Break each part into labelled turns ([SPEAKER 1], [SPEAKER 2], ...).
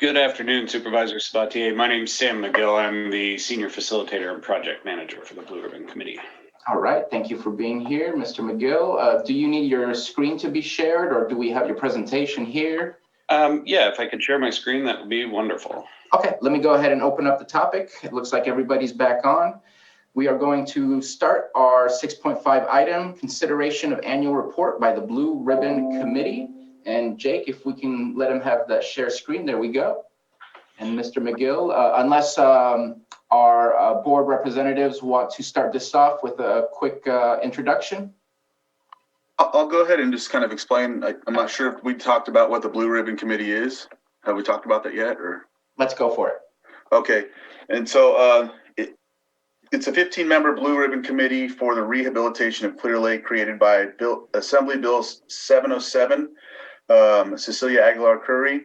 [SPEAKER 1] Good afternoon, Supervisor Sabatier. My name is Sam McGill. I'm the Senior Facilitator and Project Manager for the Blue Ribbon Committee.
[SPEAKER 2] All right, thank you for being here, Mr. McGill. Do you need your screen to be shared, or do we have your presentation here?
[SPEAKER 1] Yeah, if I could share my screen, that would be wonderful.
[SPEAKER 2] Okay, let me go ahead and open up the topic. It looks like everybody's back on. We are going to start our 6.5 item, consideration of annual report by the Blue Ribbon Committee. And Jake, if we can let him have that share screen, there we go. And Mr. McGill, unless our board representatives want to start this off with a quick introduction.
[SPEAKER 3] I'll go ahead and just kind of explain. I'm not sure if we talked about what the Blue Ribbon Committee is. Have we talked about that yet? Or
[SPEAKER 2] let's go for it.
[SPEAKER 3] Okay, and so it's a 15-member Blue Ribbon Committee for the rehabilitation of Clear Lake, created by Assembly Bill 707. Cecilia Aguilar Curry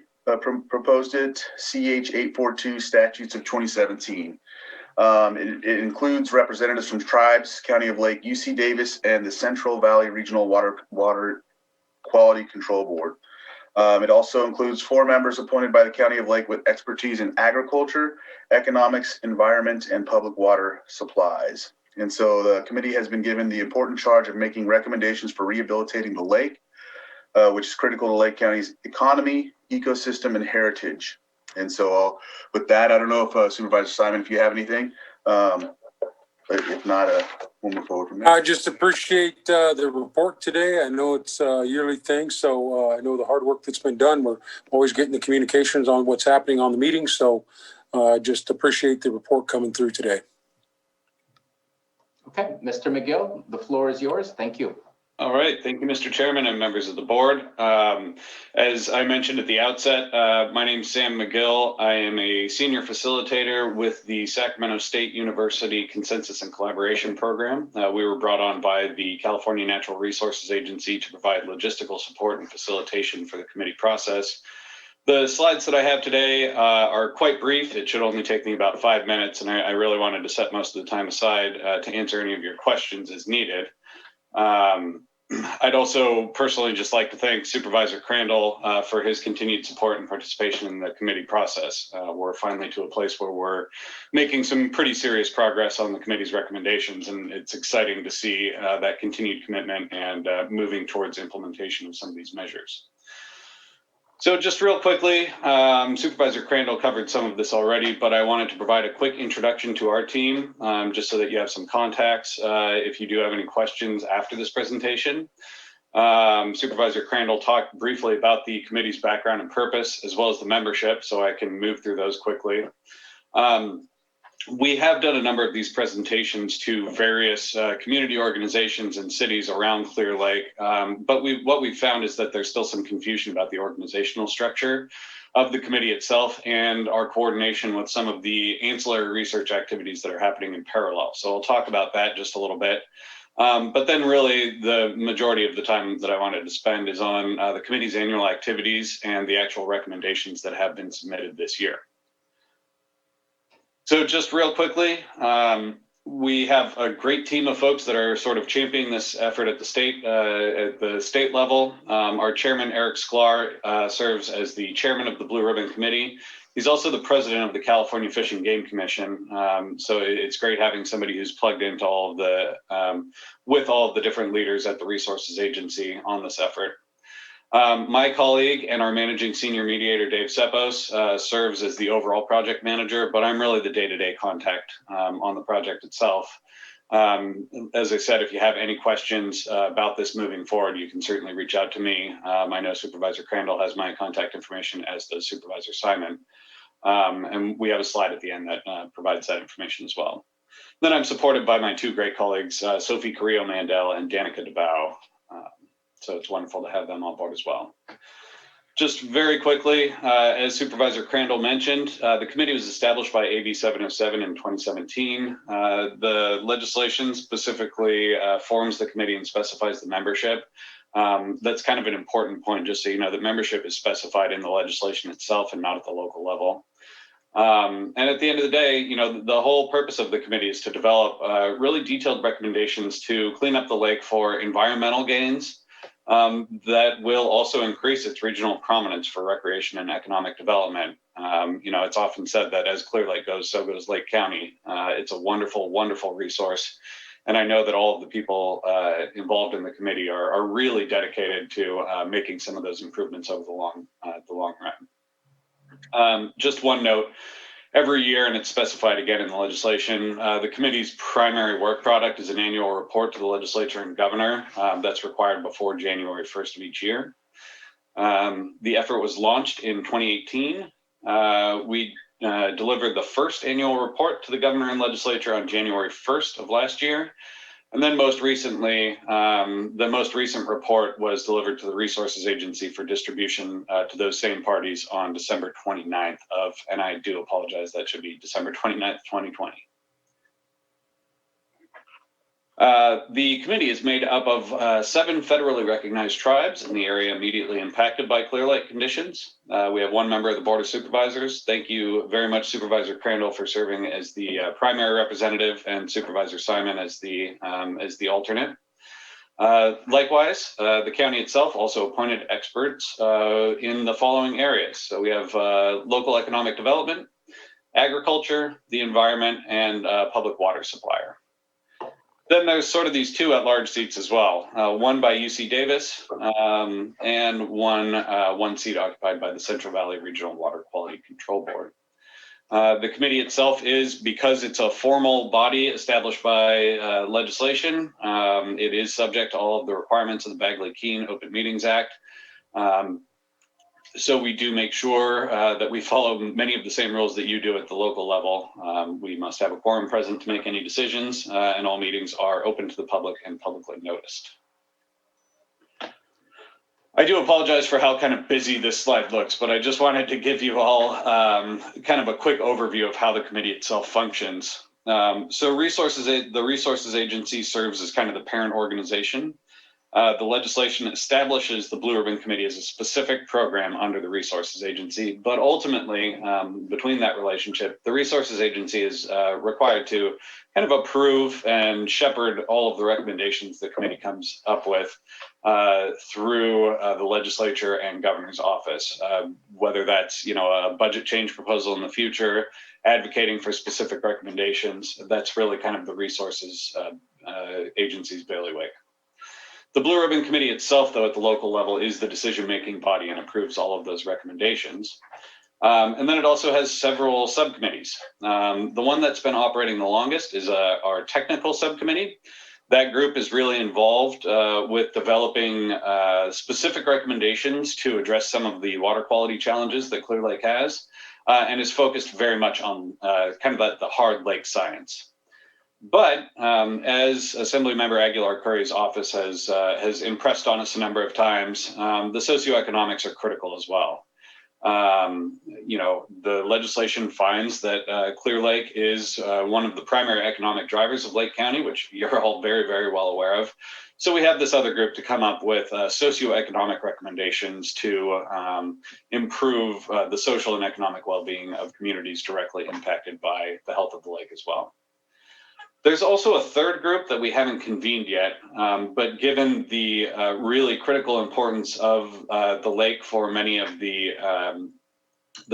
[SPEAKER 3] proposed it, CH 842 statutes of 2017. It includes representatives from tribes, County of Lake, UC Davis, and the Central Valley Regional Water Quality Control Board. It also includes 4 members appointed by the County of Lake with expertise in agriculture, economics, environment, and public water supplies. And so the committee has been given the important charge of making recommendations for rehabilitating the lake, which is critical to Lake County's economy, ecosystem, and heritage. And so with that, I don't know if Supervisor Simon, if you have anything, but if not, we'll move forward from there.
[SPEAKER 4] I just appreciate the report today. I know it's a yearly thing, so I know the hard work that's been done. We're always getting the communications on what's happening on the meeting, so just appreciate the report coming through today.
[SPEAKER 2] Okay, Mr. McGill, the floor is yours. Thank you.
[SPEAKER 1] All right. Thank you, Mr. Chairman and members of the board. As I mentioned at the outset, my name is Sam McGill. I am a senior facilitator with the Sacramento State University Consensus and Collaboration Program. We were brought on by the California Natural Resources Agency to provide logistical support and facilitation for the committee process. The slides that I have today are quite brief. It should only take me about 5 minutes, and I really wanted to set most of the time aside to answer any of your questions as needed. I'd also personally just like to thank Supervisor Crandall for his continued support and participation in the committee process. We're finally to a place where we're making some pretty serious progress on the committee's recommendations, and it's exciting to see that continued commitment and moving towards implementation of some of these measures. So just real quickly, Supervisor Crandall covered some of this already, but I wanted to provide a quick introduction to our team, just so that you have some contacts if you do have any questions after this presentation. Supervisor Crandall talked briefly about the committee's background and purpose, as well as the membership, so I can move through those quickly. We have done a number of these presentations to various community organizations and cities around Clear Lake, but what we've found is that there's still some confusion about the organizational structure of the committee itself and our coordination with some of the ancillary research activities that are happening in parallel. So I'll talk about that just a little bit. But then really the majority of the time that I wanted to spend is on the committee's annual activities and the actual recommendations that have been submitted this year. So just real quickly, we have a great team of folks that are sort of championing this effort at the state level. Our chairman, Eric Sklar, serves as the chairman of the Blue Ribbon Committee. He's also the president of the California Fish and Game Commission. So it's great having somebody who's plugged into all of the, with all of the different leaders at the Resources Agency on this effort. My colleague and our managing senior mediator, Dave Sepos, serves as the overall project manager, but I'm really the day-to-day contact on the project itself. As I said, if you have any questions about this moving forward, you can certainly reach out to me. I know Supervisor Crandall has my contact information, as does Supervisor Simon. And we have a slide at the end that provides that information as well. Then I'm supported by my 2 great colleagues, Sophie Carrillo-Mandel and Danica DeBow. So it's wonderful to have them on board as well. Just very quickly, as Supervisor Crandall mentioned, the committee was established by AB 707 in 2017. The legislation specifically forms the committee and specifies the membership. That's kind of an important point, just so you know, that membership is specified in the legislation itself and not at the local level. And at the end of the day, you know, the whole purpose of the committee is to develop really detailed recommendations to clean up the lake for environmental gains, that will also increase its regional prominence for recreation and economic development. It's often said that as Clear Lake goes, so goes Lake County. It's a wonderful, wonderful resource. And I know that all of the people involved in the committee are really dedicated to making some of those improvements over the long run. Just one note. Every year, and it's specified again in the legislation, the committee's primary work product is an annual report to the legislature and governor that's required before January 1st of each year. The effort was launched in 2018. We delivered the first annual report to the governor and legislature on January 1st of last year. And then most recently, the most recent report was delivered to the Resources Agency for distribution to those same parties on December 29th and I do apologize, that should be December 29th, 2020. The committee is made up of 7 federally recognized tribes in the area immediately impacted by Clear Lake conditions. We have 1 member of the Board of Supervisors. Thank you very much, Supervisor Crandall, for serving as the primary representative, and Supervisor Simon as the alternate. Likewise, the county itself also appointed experts in the following areas. So we have local economic development, agriculture, the environment, and public water supplier. Then there's sort of these 2 at-large seats as well, one by UC Davis and one seat occupied by the Central Valley Regional Water Quality Control Board. The committee itself is, because it's a formal body established by legislation, it is subject to all of the requirements of the Bagley-Keene Open Meetings Act. So we do make sure that we follow many of the same rules that you do at the local level. We must have a quorum present to make any decisions, and all meetings are open to the public and publicly noticed. I do apologize for how kind of busy this slide looks, but I just wanted to give you all kind of a quick overview of how the committee itself functions. So the Resources Agency serves as kind of the parent organization. The legislation establishes the Blue Ribbon Committee as a specific program under the Resources Agency, but ultimately, between that relationship, the Resources Agency is required to kind of approve and shepherd all of the recommendations the committee comes up with through the legislature and governor's office, whether that's a budget change proposal in the future, advocating for specific recommendations. That's really kind of the Resources Agency's bailiwick. The Blue Ribbon Committee itself, though, at the local level is the decision-making body and approves all of those recommendations. And then it also has several subcommittees. The one that's been operating the longest is our technical subcommittee. That group is really involved with developing specific recommendations to address some of the water quality challenges that Clear Lake has, and is focused very much on kind of the hard lake science. But as Assemblymember Aguilar-Curry's office has impressed on us a number of times, the socioeconomics are critical as well. The legislation finds that Clear Lake is one of the primary economic drivers of Lake County, which you're all very, very well aware of. So we have this other group to come up with socioeconomic recommendations to improve the social and economic well-being of communities directly impacted by the health of the lake as well. There's also a third group that we haven't convened yet, but given the really critical importance of the lake for many of the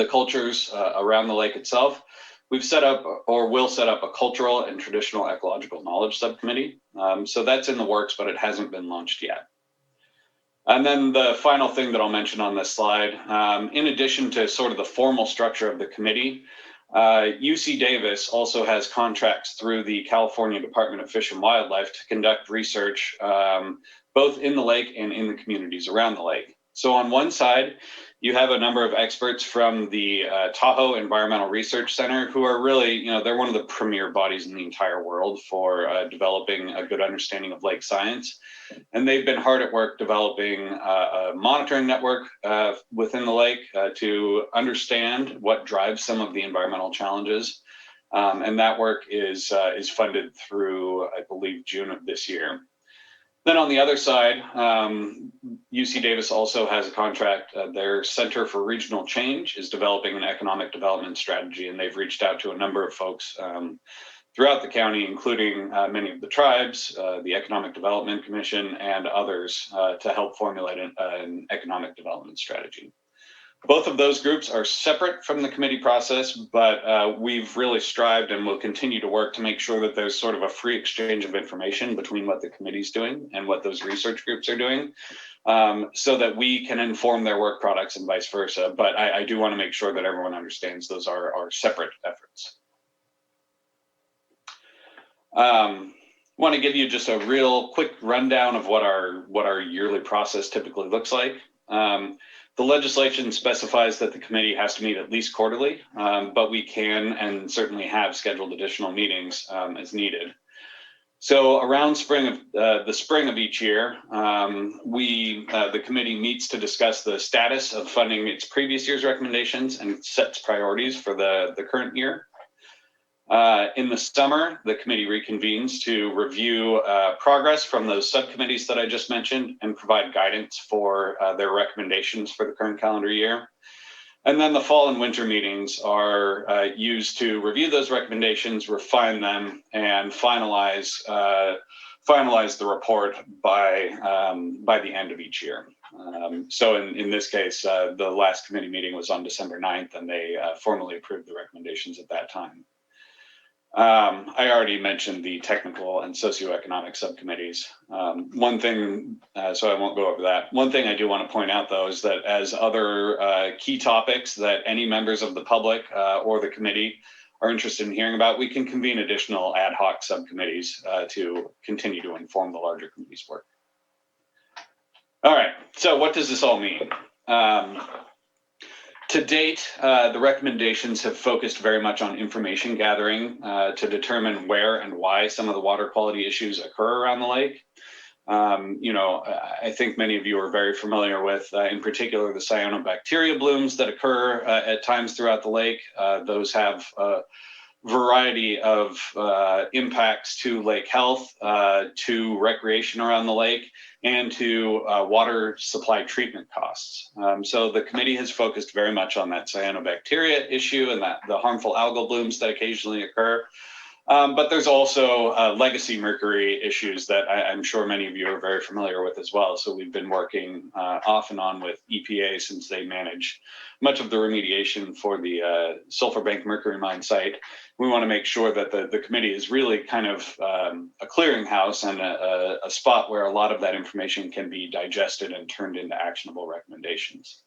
[SPEAKER 1] cultures around the lake itself, we've set up or will set up a cultural and traditional ecological knowledge subcommittee. So that's in the works, but it hasn't been launched yet. And then the final thing that I'll mention on this slide, in addition to sort of the formal structure of the committee, UC Davis also has contracts through the California Department of Fish and Wildlife to conduct research both in the lake and in the communities around the lake. So on one side, you have a number of experts from the Tahoe Environmental Research Center who are really, they're one of the premier bodies in the entire world for developing a good understanding of lake science. And they've been hard at work developing a monitoring network within the lake to understand what drives some of the environmental challenges. And that work is funded through, I believe, June of this year. Then on the other side, UC Davis also has a contract. Their Center for Regional Change is developing an economic development strategy, and they've reached out to a number of folks throughout the county, including many of the tribes, the Economic Development Commission, and others to help formulate an economic development strategy. Both of those groups are separate from the committee process, but we've really strived and will continue to work to make sure that there's sort of a free exchange of information between what the committee's doing and what those research groups are doing, so that we can inform their work products and vice versa. But I do want to make sure that everyone understands those are separate efforts. Want to give you just a real quick rundown of what our yearly process typically looks like. The legislation specifies that the committee has to meet at least quarterly, but we can and certainly have scheduled additional meetings as needed. So around the spring of each year, the committee meets to discuss the status of funding its previous year's recommendations and sets priorities for the current year. In the summer, the committee reconvenes to review progress from those subcommittees that I just mentioned and provide guidance for their recommendations for the current calendar year. And then the fall and winter meetings are used to review those recommendations, refine them, and finalize the report by the end of each year. So in this case, the last committee meeting was on December 9th, and they formally approved the recommendations at that time. I already mentioned the technical and socioeconomic subcommittees. One thing, so I won't go over that. One thing I do want to point out, though, is that as other key topics that any members of the public or the committee are interested in hearing about, we can convene additional ad hoc subcommittees to continue to inform the larger committee's work. All right, so what does this all mean? To date, the recommendations have focused very much on information gathering to determine where and why some of the water quality issues occur around the lake. I think many of you are very familiar with, in particular, the cyanobacteria blooms that occur at times throughout the lake. Those have a variety of impacts to lake health, to recreation around the lake, and to water supply treatment costs. So the committee has focused very much on that cyanobacteria issue and the harmful algal blooms that occasionally occur. But there's also legacy mercury issues that I'm sure many of you are very familiar with as well. So we've been working off and on with EPA since they manage much of the remediation for the Sulphur Bank mercury mine site. We want to make sure that the committee is really kind of a clearinghouse and a spot where a lot of that information can be digested and turned into actionable recommendations.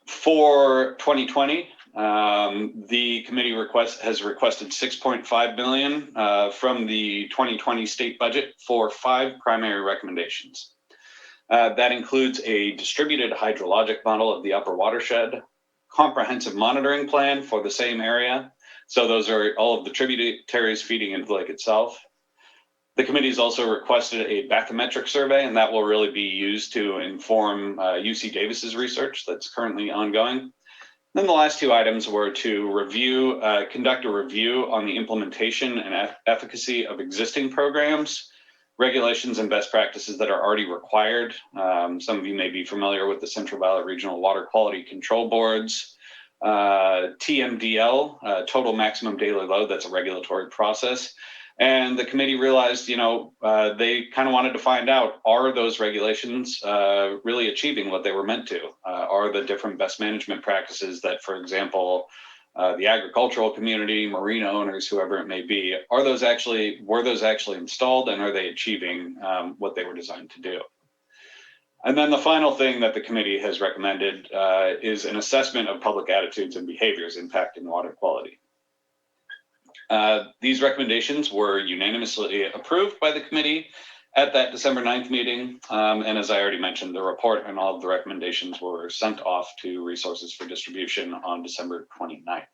[SPEAKER 1] For 2020, the committee has requested $6.5 million from the 2020 state budget for 5 primary recommendations. That includes a distributed hydrologic model of the upper watershed, comprehensive monitoring plan for the same area. So those are all of the tributaries feeding into the lake itself. The committee has also requested a bathymetric survey, and that will really be used to inform UC Davis's research that's currently ongoing. Then the last 2 items were to conduct a review on the implementation and efficacy of existing programs, regulations and best practices that are already required. Some of you may be familiar with the Central Valley Regional Water Quality Control Board's TMDL, Total Maximum Daily Load. That's a regulatory process. And the committee realized, they kind of wanted to find out, are those regulations really achieving what they were meant to? Are the different best management practices that, for example, the agricultural community, marina owners, whoever it may be, were those actually installed, and are they achieving what they were designed to do? And then the final thing that the committee has recommended is an assessment of public attitudes and behaviors impacting water quality. These recommendations were unanimously approved by the committee at that December 9th meeting. And as I already mentioned, the report and all of the recommendations were sent off to Resources for Distribution on December 29th.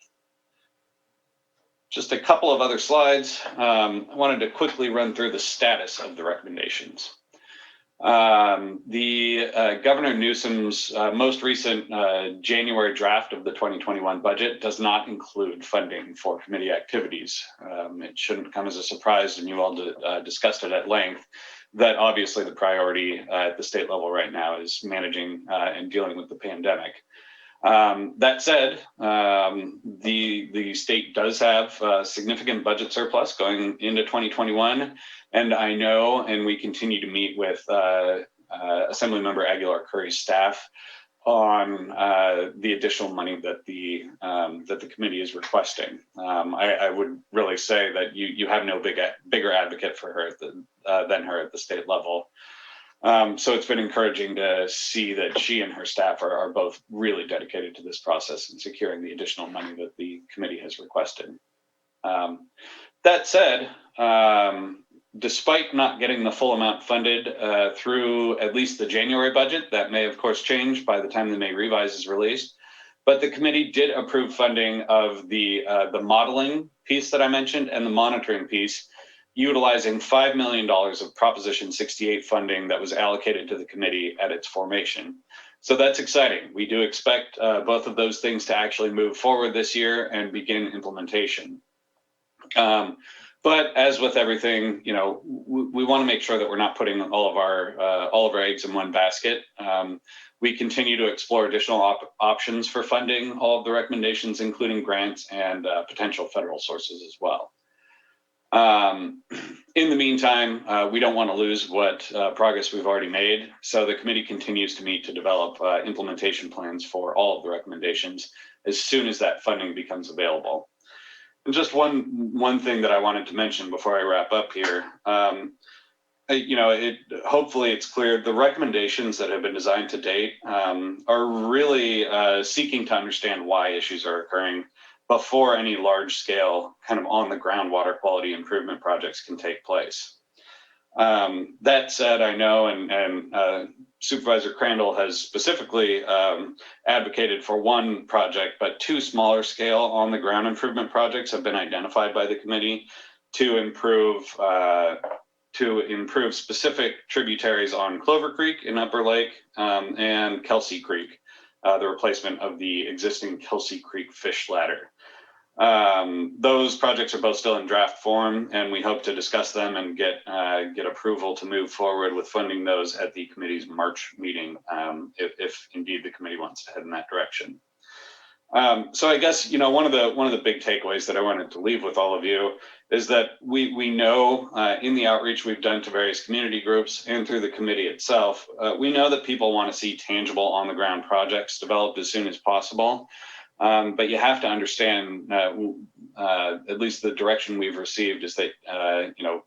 [SPEAKER 1] Just a couple of other slides. I wanted to quickly run through the status of the recommendations. Governor Newsom's most recent January draft of the 2021 budget does not include funding for committee activities. It shouldn't come as a surprise, and you all discussed it at length, that obviously the priority at the state level right now is managing and dealing with the pandemic. That said, the state does have a significant budget surplus going into 2021, and I know, and we continue to meet with Assemblymember Aguilar-Curry's staff on the additional money that the committee is requesting. I would really say that you have no bigger advocate for her than her at the state level. So it's been encouraging to see that she and her staff are both really dedicated to this process and securing the additional money that the committee has requested. That said, despite not getting the full amount funded through at least the January budget, that may of course change by the time the May revise is released, but the committee did approve funding of the modeling piece that I mentioned and the monitoring piece, utilizing $5 million of Proposition 68 funding that was allocated to the committee at its formation. So that's exciting. We do expect both of those things to actually move forward this year and begin implementation. But as with everything, you know, we want to make sure that we're not putting all of our eggs in one basket. We continue to explore additional options for funding all of the recommendations, including grants and potential federal sources as well. In the meantime, we don't want to lose what progress we've already made. So the committee continues to meet to develop implementation plans for all of the recommendations as soon as that funding becomes available. And just one thing that I wanted to mention before I wrap up here, you know, hopefully it's clear the recommendations that have been designed to date are really seeking to understand why issues are occurring before any large scale kind of on the ground water quality improvement projects can take place. That said, I know, and Supervisor Crandall has specifically advocated for one project, but two smaller scale on the ground improvement projects have been identified by the committee to improve specific tributaries on Clover Creek in Upper Lake and Kelsey Creek, the replacement of the existing Kelsey Creek fish ladder. Those projects are both still in draft form, and we hope to discuss them and get approval to move forward with funding those at the committee's March meeting, if indeed the committee wants to head in that direction. So I guess, you know, one of the big takeaways that I wanted to leave with all of you is that we know in the outreach we've done to various community groups and through the committee itself, we know that people want to see tangible on the ground projects developed as soon as possible. But you have to understand, at least the direction we've received is that, you know,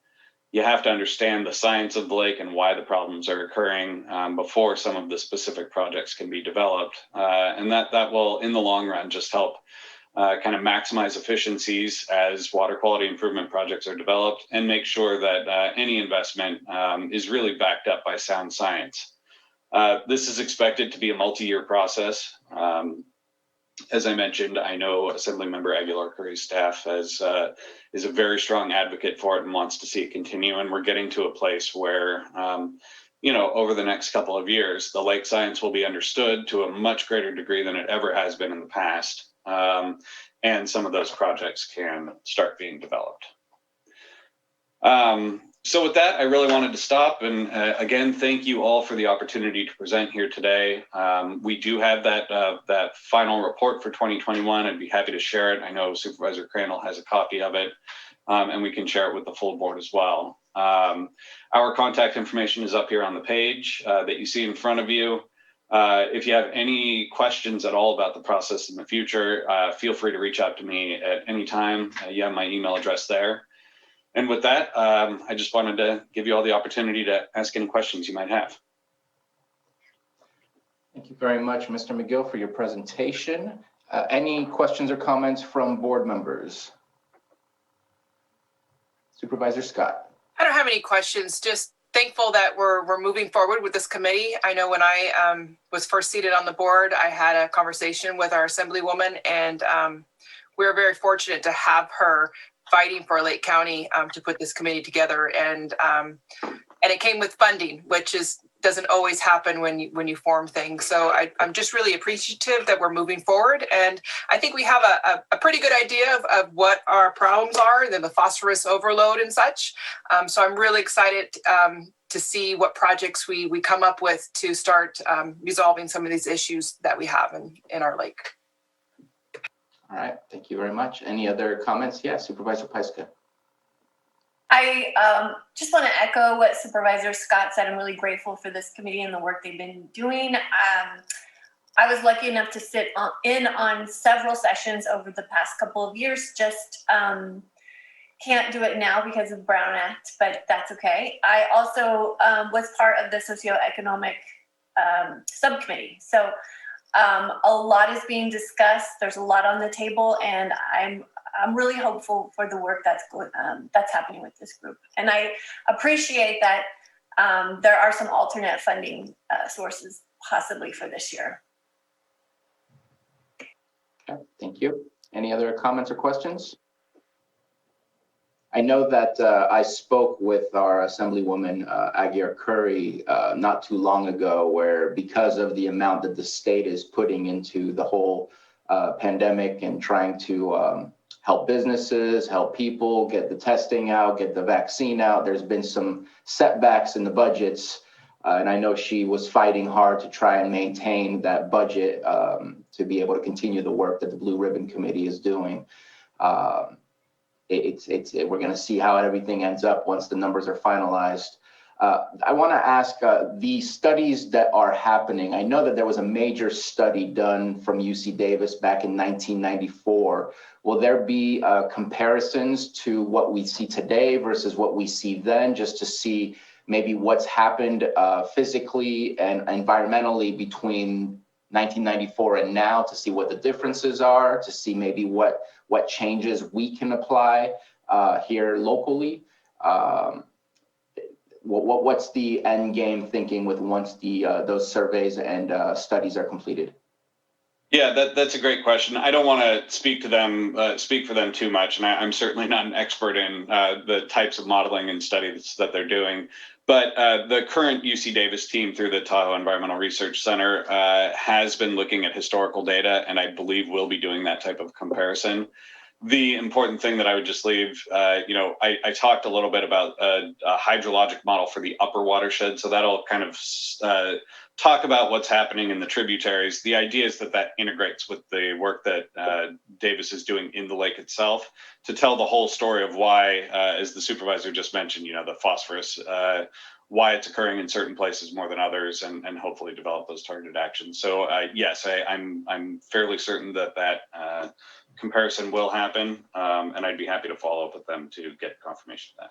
[SPEAKER 1] you have to understand the science of the lake and why the problems are occurring before some of the specific projects can be developed. And that will, in the long run, just help kind of maximize efficiencies as water quality improvement projects are developed and make sure that any investment is really backed up by sound science. This is expected to be a multi-year process. As I mentioned, I know Assemblymember Aguilar-Curry's staff is a very strong advocate for it and wants to see it continue. And we're getting to a place where, you know, over the next couple of years, the lake science will be understood to a much greater degree than it ever has been in the past. And some of those projects can start being developed. So with that, I really wanted to stop and again, thank you all for the opportunity to present here today. We do have that final report for 2021. I'd be happy to share it. I know Supervisor Crandall has a copy of it, and we can share it with the full board as well. Our contact information is up here on the page that you see in front of you. If you have any questions at all about the process in the future, feel free to reach out to me at any time. You have my email address there. And with that, I just wanted to give you all the opportunity to ask any questions you might have.
[SPEAKER 2] Thank you very much, Mr. McGill, for your presentation. Any questions or comments from board members? Supervisor Scott.
[SPEAKER 5] I don't have any questions, just thankful that we're moving forward with this committee. I know when I was first seated on the board, I had a conversation with our Assemblywoman, and we were very fortunate to have her fighting for Lake County to put this committee together, and it came with funding, which doesn't always happen when you form things. So I'm just really appreciative that we're moving forward, and I think we have a pretty good idea of what our problems are, and then the phosphorus overload and such. So I'm really excited to see what projects we come up with to start resolving some of these issues that we have in our lake.
[SPEAKER 2] All right, thank you very much. Any other comments? Yeah, Supervisor Pyska.
[SPEAKER 6] I just want to echo what Supervisor Scott said. I'm really grateful for this committee and the work they've been doing. I was lucky enough to sit in on several sessions over the past couple of years. Just can't do it now because of Brown Act, but that's okay. I also was part of the socioeconomic subcommittee. So a lot is being discussed. There's a lot on the table, and I'm really hopeful for the work that's happening with this group. And I appreciate that there are some alternate funding sources possibly for this year.
[SPEAKER 2] Okay, thank you. Any other comments or questions? I know that I spoke with our Assemblywoman, Aguirre Curry, not too long ago, where because of the amount that the state is putting into the whole pandemic and trying to help businesses, help people, get the testing out, get the vaccine out, there's been some setbacks in the budgets. And I know she was fighting hard to try and maintain that budget to be able to continue the work that the Blue Ribbon Committee is doing. We're going to see how everything ends up once the numbers are finalized. I want to ask the studies that are happening. I know that there was a major study done from UC Davis back in 1994. Will there be comparisons to what we see today versus what we see then, just to see maybe what's happened physically and environmentally between 1994 and now, to see what the differences are, to see maybe what changes we can apply here locally? What's the end game thinking with once those surveys and studies are completed?
[SPEAKER 1] Yeah, that's a great question. I don't want to speak for them too much, and I'm certainly not an expert in the types of modeling and studies that they're doing. But the current UC Davis team through the Tahoe Environmental Research Center has been looking at historical data, and I believe will be doing that type of comparison. The important thing that I would just leave, I talked a little bit about a hydrologic model for the upper watershed, so that'll kind of talk about what's happening in the tributaries. The idea is that integrates with the work that Davis is doing in the lake itself to tell the whole story of why, as the supervisor just mentioned, the phosphorus, why it's occurring in certain places more than others, and hopefully develop those targeted actions. So yes, I'm fairly certain that comparison will happen, and I'd be happy to follow up with them to get confirmation of that.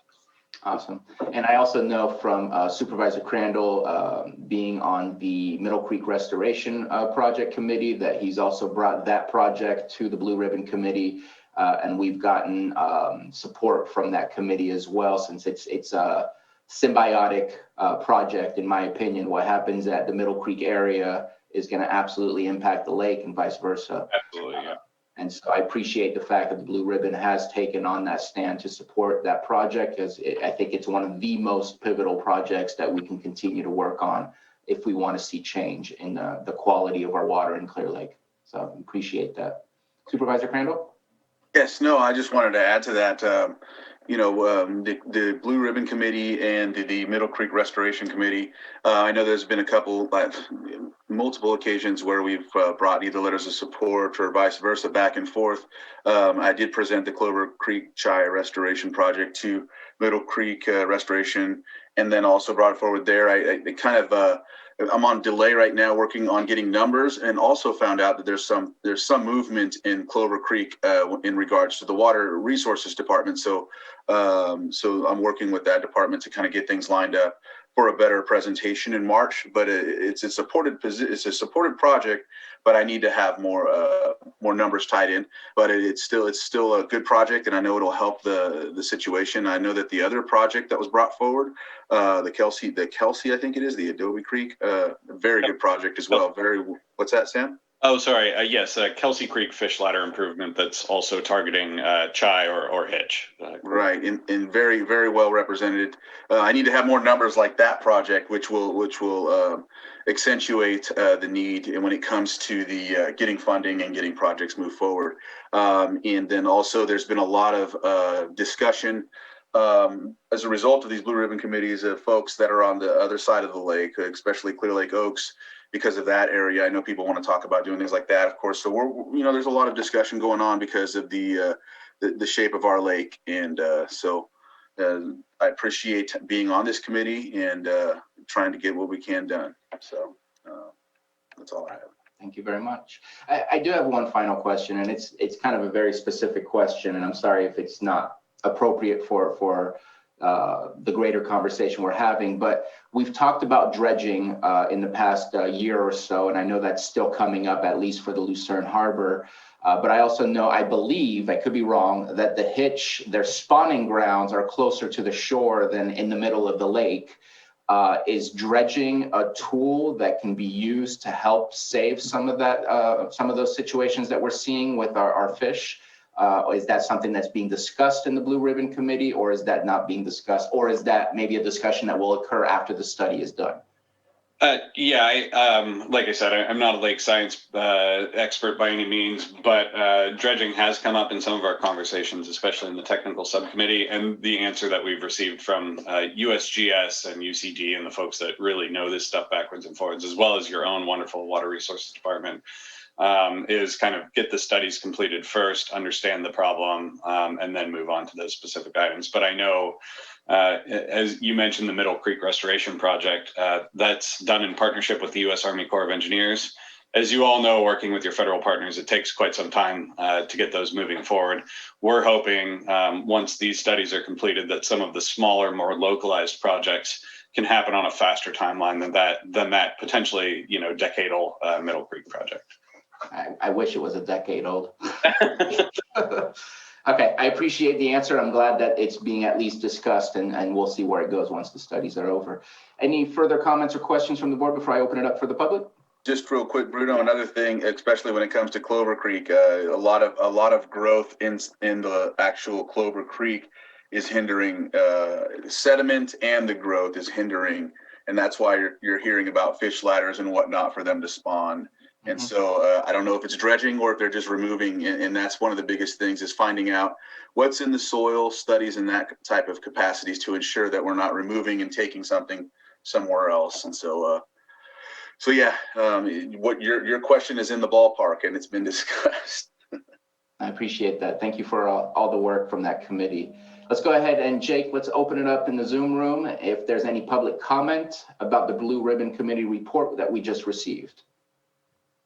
[SPEAKER 2] Awesome. And I also know from Supervisor Crandall being on the Middle Creek Restoration Project Committee that he's also brought that project to the Blue Ribbon Committee, and we've gotten support from that committee as well, since it's a symbiotic project. In my opinion, what happens at the Middle Creek area is going to absolutely impact the lake and vice versa.
[SPEAKER 1] Absolutely, yeah.
[SPEAKER 2] And so I appreciate the fact that the Blue Ribbon has taken on that stand to support that project, as I think it's one of the most pivotal projects that we can continue to work on if we want to see change in the quality of our water in Clear Lake. So I appreciate that. Supervisor Crandall?
[SPEAKER 3] Yes, no, I just wanted to add to that. The Blue Ribbon Committee and the Middle Creek Restoration Committee, I know there's been multiple occasions where we've brought either letters of support or vice versa back and forth. I did present the Clover Creek Chai Restoration Project to Middle Creek Restoration, and then also brought it forward there. I'm on delay right now working on getting numbers, and also found out that there's some movement in Clover Creek in regards to the Water Resources Department. So I'm working with that department to kind of get things lined up for a better presentation in March. But it's a supported project, but I need to have more numbers tied in. But it's still a good project, and I know it'll help the situation. I know that the other project that was brought forward, the Kelsey, I think it is, the Adobe Creek, very good project as well. What's that, Sam?
[SPEAKER 1] Oh, sorry. Yes, Kelsey Creek fish ladder improvement that's also targeting chai or hitch.
[SPEAKER 3] Right, and very, very well represented. I need to have more numbers like that project, which will accentuate the need, and when it comes to the getting funding and getting projects move forward. And then also there's been a lot of discussion as a result of these Blue Ribbon Committees of folks that are on the other side of the lake, especially Clear Lake Oaks, because of that area. I know people want to talk about doing things like that, of course. So there's a lot of discussion going on because of the shape of our lake. And so I appreciate being on this committee and trying to get what we can done. So that's all I have.
[SPEAKER 2] Thank you very much. I do have one final question, and it's kind of a very specific question, and I'm sorry if it's not appropriate for the greater conversation we're having, but we've talked about dredging in the past year or so, and I know that's still coming up, at least for the Lucerne Harbor. But I also know, I believe, I could be wrong, that the hitch, their spawning grounds are closer to the shore than in the middle of the lake. Is dredging a tool that can be used to help save some of that, some of those situations that we're seeing with our fish? Is that something that's being discussed in the Blue Ribbon Committee, or is that not being discussed? Or is that maybe a discussion that will occur after the study is done?
[SPEAKER 1] Like I said, I'm not a lake science expert by any means, but dredging has come up in some of our conversations, especially in the technical subcommittee. And the answer that we've received from USGS and UCD and the folks that really know this stuff backwards and forwards, as well as your own wonderful Water Resources Department, is kind of get the studies completed first, understand the problem, and then move on to those specific items. But I know, as you mentioned, the Middle Creek Restoration Project, that's done in partnership with the U.S. Army Corps of Engineers. As you all know, working with your federal partners, it takes quite some time to get those moving forward. We're hoping once these studies are completed that some of the smaller, more localized projects can happen on a faster timeline than that potentially, decadal Middle Creek project.
[SPEAKER 2] I wish it was a decade old. Okay, I appreciate the answer. I'm glad that it's being at least discussed, and we'll see where it goes once the studies are over. Any further comments or questions from the board before I open it up for the public?
[SPEAKER 3] Just real quick, Bruno, another thing, especially when it comes to Clover Creek, a lot of growth in the actual Clover Creek is hindering sediment, and the growth is hindering, and that's why you're hearing about fish ladders and whatnot for them to spawn. And so I don't know if it's dredging or if they're just removing, and that's one of the biggest things is finding out what's in the soil, studies in that type of capacities to ensure that we're not removing and taking something somewhere else. And so, what your question is in the ballpark, and it's been discussed.
[SPEAKER 2] I appreciate that. Thank you for all the work from that committee. Let's go ahead and Jake, let's open it up in the Zoom room if there's any public comment about the Blue Ribbon Committee report that we just received.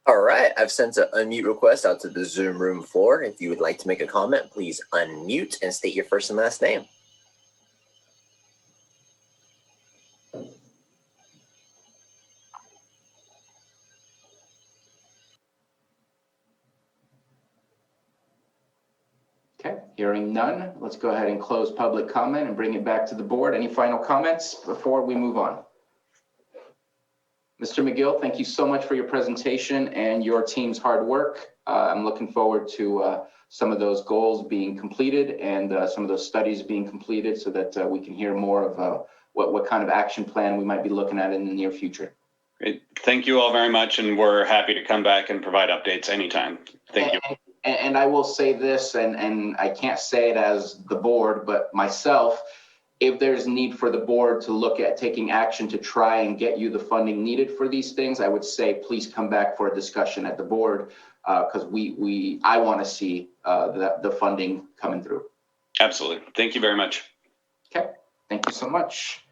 [SPEAKER 7] All right, I've sent an unmute request out to the Zoom room floor. If you would like to make a comment, please unmute and state your first and last name.
[SPEAKER 2] Okay, hearing none, let's go ahead and close public comment and bring it back to the board. Any final comments before we move on? Mr. McGill, thank you so much for your presentation and your team's hard work. I'm looking forward to some of those goals being completed and some of those studies being completed so that we can hear more of what kind of action plan we might be looking at in the near future.
[SPEAKER 1] Great. Thank you all very much, and we're happy to come back and provide updates anytime. Thank you.
[SPEAKER 2] And I will say this, and I can't say it as the board, but myself, if there's need for the board to look at taking action to try and get you the funding needed for these things, I would say please come back for a discussion at the board because I want to see the funding coming through.
[SPEAKER 1] Absolutely. Thank you very much.
[SPEAKER 2] Okay, thank you so much.